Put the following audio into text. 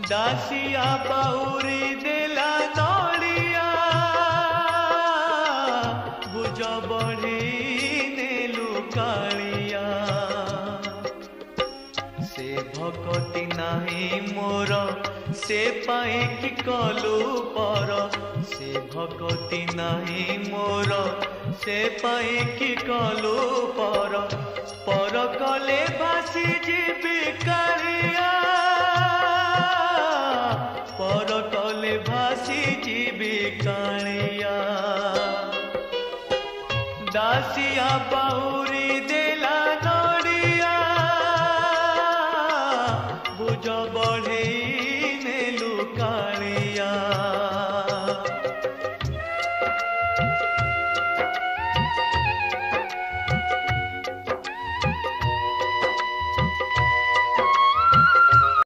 दासिया बाउरी देला नड़िया बुझ बढ़ी नेलु कालिया से भकति नाही मोर से पाए कि कलु पर से भकति नाही मोर से पाए कि कलु पर कले भासी जीवी कालिया पर कले भासी जीवी कालिया दासिया बाउरी देला नड़िया बुझ बढ़े